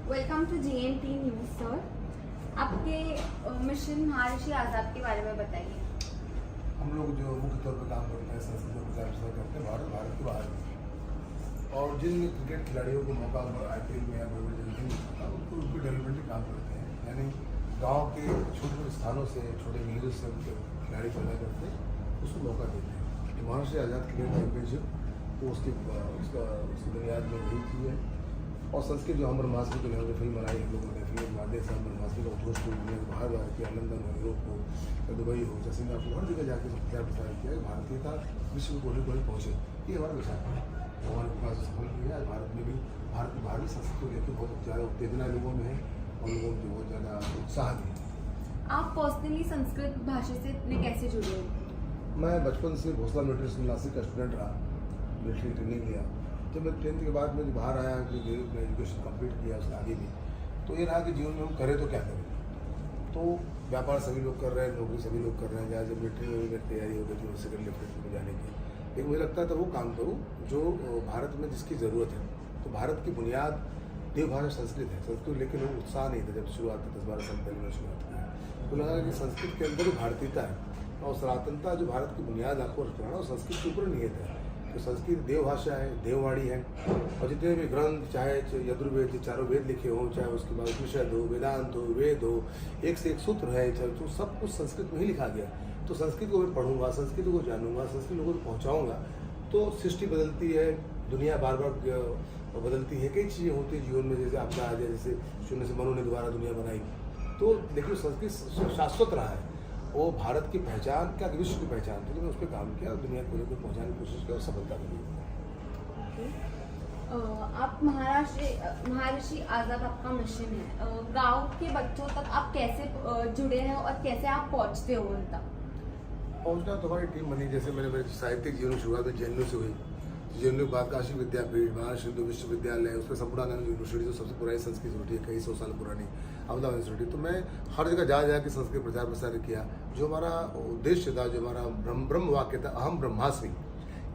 Welcome to GNT news sir. आपके mission Maharshi Azad के बारे में बताइए। हम लोग जो मुख्य तौर पर काम करते हैं संस्कृत प्रचार प्रसार करते हैं भारत के बाहर में, और जिन क्रिकेट खिलाड़ियों को मौका IPL में या बड़े बड़े नहीं मिलता उनको उनकी डेवलपमेंट काम करते हैं। यानी गांव के छोटे छोटे स्थानों से छोटे विलेज से खिलाड़ी पैदा करते हैं, उसको मौका देते हैं। तो महर्षि आज़ाद क्रिकेट चैंपियनशिप वो उसकी बुनियाद में यही चीज़ है। और संस्कृत जो हम ब्रह्मास्त्र के लिए फिल्म बनाई हम लोगों ने, फिल्म माध्यम से हम ब्रह्मास्त्र का उद्घोष दुनिया बाहर किया, लंदन हो, यूरोप हो, दुबई हो, सिंगापुर, हर जगह जाकर प्रचार प्रसार किया कि भारतीयता विश्व के कोने कोने पहुँचे। ये हमारा विचार है, हमारे पास सफल किया है। भारत में भी भारत की बाहरी संस्कृति को लेकर बहुत ज़्यादा उत्तेजना लोगों में है और लोगों में बहुत ज़्यादा उत्साह भी है। आप पर्सनली संस्कृत भाषा से इतने कैसे जुड़े हो? मैं बचपन से भोसला मिलिट्री स्कूल नासिक का स्टूडेंट रहा, मिलिट्री ट्रेनिंग लिया। जब मैं 10th के बाद मैं बाहर आया, मैं एजुकेशन कंप्लीट किया, उसके आगे भी तो ये रहा कि जीवन में हम करें तो क्या करें। तो व्यापार सभी लोग कर रहे हैं, नौकरी सभी लोग कर रहे हैं। जब मिलिट्री में भी मेरी तैयारी हो गई थी सेकंड लेफ्टिनेंट में जाने की, लेकिन मुझे लगता था वो काम करूँ जो भारत में जिसकी ज़रूरत है। तो भारत की बुनियाद देवभाषा संस्कृत है। संस्कृत लेकिन वो उत्साह नहीं था जब शुरुआत 10-12 साल पहले मैंने शुरुआत की। तो लगा कि संस्कृत के अंदर भारतीयता है और सनातनता जो भारत की बुनियाद आपको रखना और संस्कृत के ऊपर नियत है। तो संस्कृत देवभाषा है, देववाणी है, और जितने भी ग्रंथ चाहे यजुर्वेद, चारों वेद लिखे हों, चाहे उसके बाद उपनिषद हो, वेदांत हो, वेद हो, एक से एक सूत्र है, तो सब कुछ संस्कृत में ही लिखा गया। तो संस्कृत को मैं पढ़ूंगा, संस्कृत को जानूंगा, संस्कृत लोगों को पहुँचाऊँगा, तो सृष्टि बदलती है, दुनिया बार बार बदलती है, कई चीज़ें होती है जीवन में। जैसे आपका आ जाए, जैसे शून्य से मनु ने दोबारा दुनिया बनाई, तो देखिए संस्कृत शाश्वत रहा है। वो भारत की पहचान क्या विश्व की पहचान थी। तो मैं उस पर काम किया और दुनिया को पहुँचाने की कोशिश की और सफलता मिली। आप महर्षि आज़ाद आपका मिशन है, गांव के बच्चों तक आप कैसे जुड़े हैं और कैसे आप पहुंचते हो उन तक? पहुँचना तो हमारी टीम बनी। जैसे मेरे साहित्यिक जीवन की शुरुआत में JNU से हुई। JNU के बाद काशी विद्यापीठ, महाराष्ट्र हिंदू विश्वविद्यालय, उसमें संपूर्णानंद यूनिवर्सिटी जो सबसे पुरानी संस्कृत यूनिवर्सिटी है, कई 100 साल पुरानी अहमदाबाद यूनिवर्सिटी। तो मैं हर जगह जा के संस्कृत प्रचार प्रसार किया। जो हमारा उद्देश्य था, जो हमारा ब्रह्म वाक्य था, अहम ब्रह्मास्मि,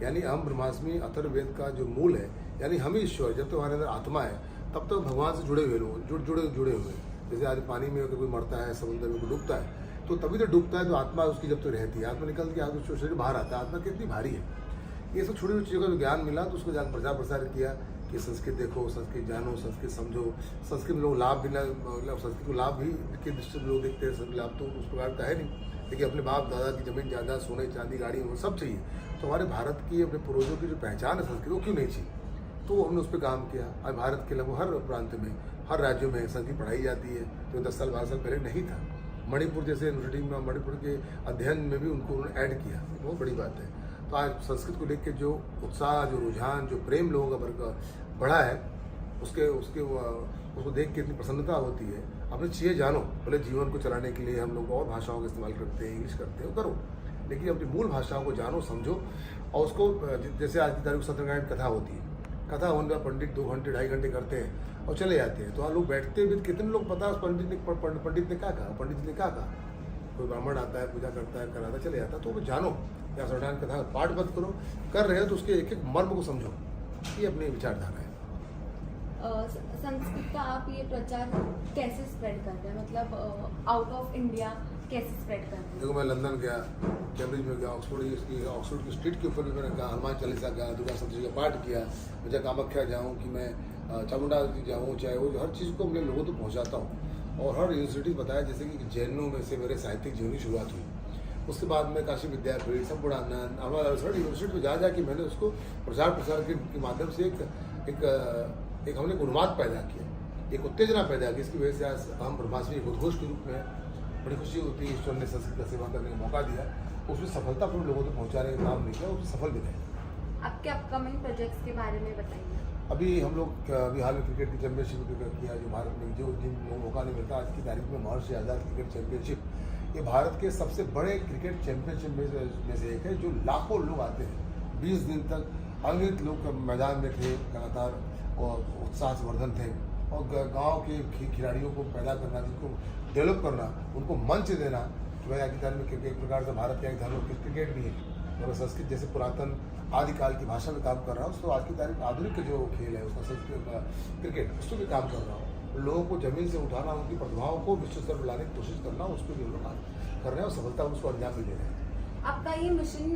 यानी अहम ब्रह्मास्मि अथर्ववेद का जो मूल है, यानी हम ही ईश्वर। जब तक हमारे अंदर आत्मा है तब तक भगवान से जुड़े हुए लोग जुड़े हुए। जैसे आज पानी में अगर कोई मरता है, समुद्र में कोई डूबता है, तो तभी तो डूबता है तो आत्मा उसकी जब तक रहती है, आत्मा निकल के आगे शरीर बाहर आता है, आत्मा कितनी भारी है। ये सब छोटी छोटी चीज़ों का ज्ञान मिला, तो उसको जाकर प्रचार प्रसार किया कि संस्कृत देखो, संस्कृत जानो, संस्कृत समझो। संस्कृत में लोग लाभ भी मतलब संस्कृत को लाभ भी के दृष्टि से लोग देखते हैं, सब लाभ तो उस प्रकार का है नहीं। देखिए अपने बाप दादा की जमीन जायदाद, सोने चांदी, गाड़ी, वो सब चाहिए। तो हमारे भारत की, अपने पूर्वजों की जो पहचान है संस्कृत, वो क्यों नहीं चाहिए। तो हमने उस पर काम किया। आज भारत के लगभग हर प्रांत में, हर राज्यों में संस्कृत पढ़ाई जाती है, जो 10 साल 12 साल पहले नहीं था। मणिपुर जैसे यूनिवर्सिटी में मणिपुर के अध्ययन में भी उनको उन्होंने ऐड किया, बहुत बड़ी बात है। तो आज संस्कृत को लेकर जो उत्साह, जो रुझान, जो प्रेम लोगों का बढ़ा है, उसको देख के इतनी प्रसन्नता होती है। अपनी चीज़ें जानो, भले जीवन को चलाने के लिए हम लोग और भाषाओं का इस्तेमाल करते हैं, इंग्लिश करते हैं, करो, लेकिन अपनी मूल भाषाओं को जानो, समझो। और उसको जैसे आज की तारीख सत्यनारायण कथा होती है, कथा होने का पंडित 2 घंटे 2.5 घंटे करते हैं और चले जाते हैं। तो लोग बैठते भी, कितने लोग पता है पंडित ने क्या कहा, पंडित ने क्या कहा। कोई ब्राह्मण आता है, पूजा करता है, कराता चले जाता है। तो वो जानो, या सत्यनारायण कथा पाठ मत करो, कर रहे हो तो उसके एक एक मर्म को समझो। ये अपनी विचारधारा है। संस्कृत का आप ये प्रचार कैसे स्प्रेड कर रहे हैं, मतलब आउट ऑफ इंडिया कैसे स्प्रेड कर रहे हैं? देखो मैं लंदन गया, कैम्ब्रिज में गया, ऑक्सफोर्ड की स्ट्रीट के ऊपर भी मैंने कहा, हनुमान चालीसा गया, दुर्गा सप्तशती का पाठ किया। मैं चाहे कामाख्या जाऊँ कि मैं चामुंडा जाऊँ, चाहे वो हर चीज़ को मैं लोगों तक पहुँचाता हूँ। और हर यूनिवर्सिटी बताया, जैसे कि JNU में से मेरे साहित्यिक जीवन की शुरुआत हुई। उसके बाद में काशी विद्यापीठ, संपूर्णानंद, हर यूनिवर्सिटी में जा के मैंने उसको प्रचार प्रसार के माध्यम से एक हमने उन्माद पैदा किया, एक उत्तेजना पैदा की। इसकी वजह से आज हम ब्रह्मास्मि एक उद्घोष के रूप में बड़ी खुशी होती है। ईश्वर ने संस्कृत का सेवा करने का मौका दिया, उसमें सफलतापूर्ण लोगों तक पहुँचाने का काम नहीं किया, उसमें सफल भी रहे। आपके अपकमिंग प्रोजेक्ट्स के बारे में बताइए। अभी हम लोग अभी हाल में क्रिकेट की चैंपियनशिप किया, जो भारत में जो जिन मौका नहीं मिलता। आज की तारीख में महर्षि आज़ाद क्रिकेट चैंपियनशिप, ये भारत के सबसे बड़े क्रिकेट चैंपियनशिप में से एक है, जो लाखों लोग आते हैं। 20 दिन तक अनगिनत लोग मैदान में थे, लगातार और उत्साह से वर्धन थे। और गांव के खिलाड़ियों को पैदा करना, जिनको डेवलप करना, उनको मंच देना। जो है आज की तारीख में एक प्रकार से भारत का एक धर्म क्रिकेट भी है, और संस्कृत जैसे पुरातन आदिकाल की भाषा में काम कर रहा हूँ, उसको आज की तारीख में आधुनिक जो खेल है उसका संस्कृत का क्रिकेट, उस पर भी काम कर रहा हूँ। लोगों को जमीन से उठाना, उनकी प्रतिभाओं को विश्व स्तर पर लाने की कोशिश करना, उस पर भी हम लोग काम कर रहे हैं और सफलता उसको अंजाम भी दे रहे हैं। आपका ये मिशन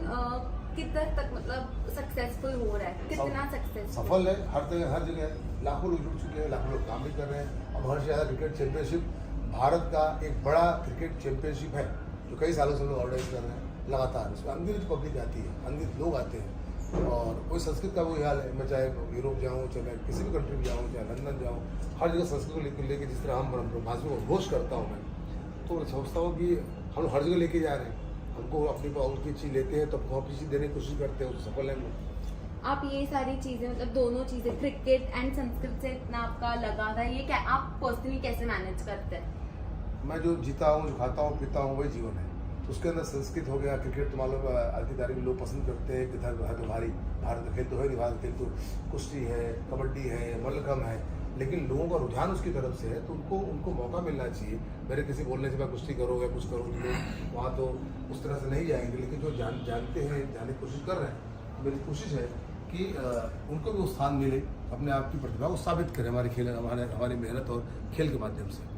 कितना तक मतलब सक्सेसफुल हो रहा है, कितना सक्सेसफुल? सफल है, हर जगह लाखों लोग जुड़ चुके हैं, लाखों लोग काम भी कर रहे हैं। अब हर से ज़्यादा क्रिकेट चैंपियनशिप, भारत का एक बड़ा क्रिकेट चैंपियनशिप है जो कई सालों से हम लोग ऑर्गेनाइज कर रहे हैं लगातार। उसमें अनगिनत पब्लिक आती है, अनगिनत लोग आते हैं, और कोई संस्कृत का वही हाल है। मैं चाहे यूरोप जाऊँ, चाहे मैं किसी भी कंट्री में जाऊँ, चाहे लंदन जाऊँ, हर जगह संस्कृत को लेकर जिस तरह हम भाषा को घोष करता हूँ मैं, तो समझता हूँ कि हम लोग हर जगह लेके जा रहे हैं। हमको अपनी उनकी चीज़ लेते हैं तो अपनी चीज़ देने की कोशिश करते हैं, उससे सफल हैं लोग। आप ये सारी चीजें मतलब दोनों चीजें क्रिकेट एंड संस्कृत से इतना आपका लगा था, ये क्या आप पर्सनली कैसे मैनेज करते हैं? मैं जो जीता हूँ, जो खाता हूँ, पीता हूँ, वही जीवन है। तो उसके अंदर संस्कृत हो गया, क्रिकेट तो मालूम आज की तारीख में लोग पसंद करते हैं कि भारी भारत का खेल तो है नहीं, भारत खेल तो कुश्ती है, कबड्डी है, मल्लखम्ब है, लेकिन लोगों का रुझान उसकी तरफ से है, तो उनको मौका मिलना चाहिए। मेरे किसी बोलने से मैं कुश्ती करो या कुछ करो, लोग वहाँ तो उस तरह से नहीं जाएंगे, लेकिन जो जानते हैं, जाने की कोशिश कर रहे हैं, मेरी कोशिश है कि उनको भी वो स्थान मिले, अपने आप की प्रतिभा को साबित करें हमारे खेल, हमारी मेहनत और खेल के माध्यम से।